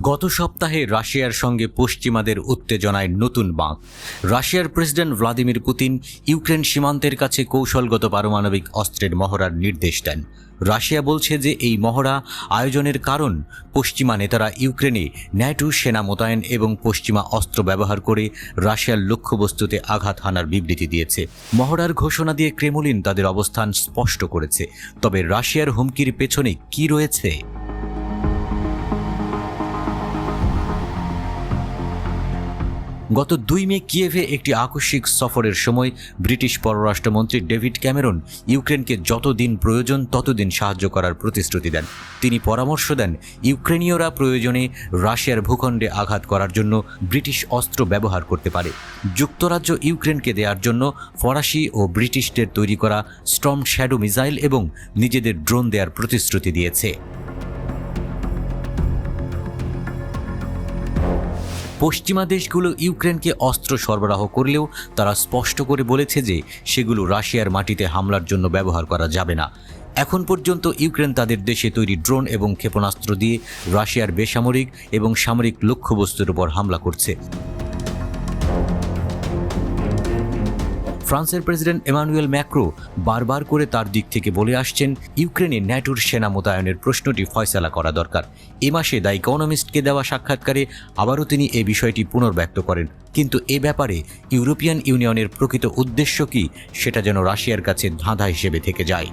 গত সপ্তাহে রাশিয়ার সঙ্গে পশ্চিমাদের উত্তেজনায় নতুন বাঁক। রাশিয়ার প্রেসিডেন্ট ভ্লাদিমির পুতিন ইউক্রেন সীমান্তের কাছে কৌশলগত পারমাণবিক অস্ত্রের মহড়ার নির্দেশ দেন। রাশিয়া বলছে যে এই মহড়া আয়োজনের কারণ পশ্চিমা নেতারা ইউক্রেনে ন্যাটো সেনা মোতায়েন এবং পশ্চিমা অস্ত্র ব্যবহার করে রাশিয়ার লক্ষ্যবস্তুতে আঘাত হানার বিবৃতি দিয়েছে। মহড়ার ঘোষণা দিয়ে ক্রেমলিন তাদের অবস্থান স্পষ্ট করেছে। তবে রাশিয়ার হুমকির পেছনে কি রয়েছে? গত 2 মে কিয়েভে একটি আকস্মিক সফরের সময় ব্রিটিশ পররাষ্ট্রমন্ত্রী ডেভিড ক্যামেরন ইউক্রেনকে যতদিন প্রয়োজন ততদিন সাহায্য করার প্রতিশ্রুতি দেন। তিনি পরামর্শ দেন ইউক্রেনীয়রা প্রয়োজনে রাশিয়ার ভূখণ্ডে আঘাত করার জন্য ব্রিটিশ অস্ত্র ব্যবহার করতে পারে। যুক্তরাজ্য ইউক্রেনকে দেওয়ার জন্য ফরাসি ও ব্রিটিশদের তৈরি করা স্টর্ম শ্যাডো মিসাইল এবং নিজেদের ড্রোন দেওয়ার প্রতিশ্রুতি দিয়েছে। পশ্চিমা দেশগুলো ইউক্রেনকে অস্ত্র সরবরাহ করলেও তারা স্পষ্ট করে বলেছে যে সেগুলো রাশিয়ার মাটিতে হামলার জন্য ব্যবহার করা যাবে না। এখন পর্যন্ত ইউক্রেন তাদের দেশে তৈরি ড্রোন এবং ক্ষেপণাস্ত্র দিয়ে রাশিয়ার বেসামরিক এবং সামরিক লক্ষ্যবস্তুর উপর হামলা করছে। ফ্রান্সের প্রেসিডেন্ট এমানুয়েল ম্যাক্রো বারবার করে তার দিক থেকে বলে আসছেন ইউক্রেনে ন্যাটোর সেনা মোতায়েনের প্রশ্নটি ফয়সালা করা দরকার। এ মাসে দ্য ইকোনমিস্টকে দেওয়া সাক্ষাৎকারে আবারও তিনি এই বিষয়টি পুনর্ব্যক্ত করেন। কিন্তু এ ব্যাপারে ইউরোপিয়ান ইউনিয়নের প্রকৃত উদ্দেশ্য কি সেটা যেন রাশিয়ার কাছে ধাঁধা হিসেবে থেকে যায়।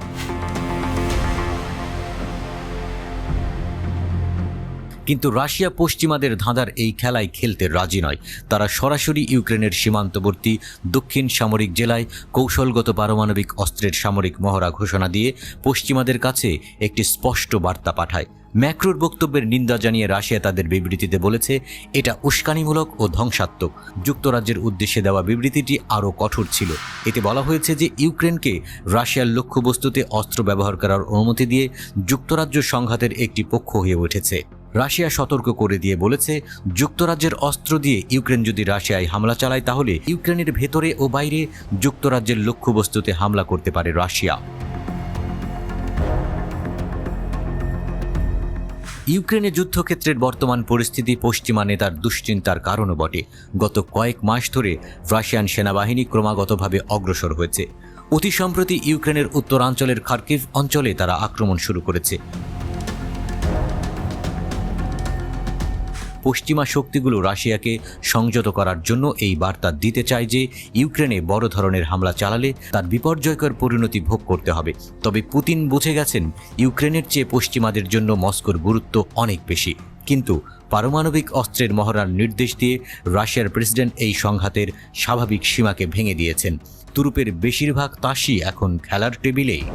কিন্তু রাশিয়া পশ্চিমাদের ধাঁধার এই খেলায় খেলতে রাজি নয়। তারা সরাসরি ইউক্রেনের সীমান্তবর্তী দক্ষিণ সামরিক জেলায় কৌশলগত পারমাণবিক অস্ত্রের সামরিক মহড়া ঘোষণা দিয়ে পশ্চিমাদের কাছে একটি স্পষ্ট বার্তা পাঠায়। ম্যাক্রোর বক্তব্যের নিন্দা জানিয়ে রাশিয়া তাদের বিবৃতিতে বলেছে এটা উস্কানিমূলক ও ধ্বংসাত্মক। যুক্তরাজ্যের উদ্দেশ্যে দেওয়া বিবৃতিটি আরও কঠোর ছিল। এতে বলা হয়েছে যে ইউক্রেনকে রাশিয়ার লক্ষ্যবস্তুতে অস্ত্র ব্যবহার করার অনুমতি দিয়ে যুক্তরাজ্য সংঘাতের একটি পক্ষ হয়ে উঠেছে। রাশিয়া সতর্ক করে দিয়ে বলেছে যুক্তরাজ্যের অস্ত্র দিয়ে ইউক্রেন যদি রাশিয়ায় হামলা চালায় তাহলে ইউক্রেনের ভেতরে ও বাইরে যুক্তরাজ্যের লক্ষ্যবস্তুতে হামলা করতে পারে রাশিয়া। ইউক্রেনে যুদ্ধক্ষেত্রের বর্তমান পরিস্থিতি পশ্চিমা নেতার দুশ্চিন্তার কারণও বটে। গত কয়েক মাস ধরে রাশিয়ান সেনাবাহিনী ক্রমাগতভাবে অগ্রসর হয়েছে। অতি সম্প্রতি ইউক্রেনের উত্তরাঞ্চলের খার্কিভ অঞ্চলে তারা আক্রমণ শুরু করেছে। পশ্চিমা শক্তিগুলো রাশিয়াকে সংযত করার জন্য এই বার্তা দিতে চায় যে ইউক্রেনে বড় ধরনের হামলা চালালে তার বিপর্যয়কর পরিণতি ভোগ করতে হবে। তবে পুতিন বুঝে গেছেন ইউক্রেনের চেয়ে পশ্চিমাদের জন্য মস্কোর গুরুত্ব অনেক বেশি। কিন্তু পারমাণবিক অস্ত্রের মহড়ার নির্দেশ দিয়ে রাশিয়ার প্রেসিডেন্ট এই সংঘাতের স্বাভাবিক সীমাকে ভেঙে দিয়েছেন। তুরুপের বেশিরভাগ তাসই এখন খেলার টেবিলেই।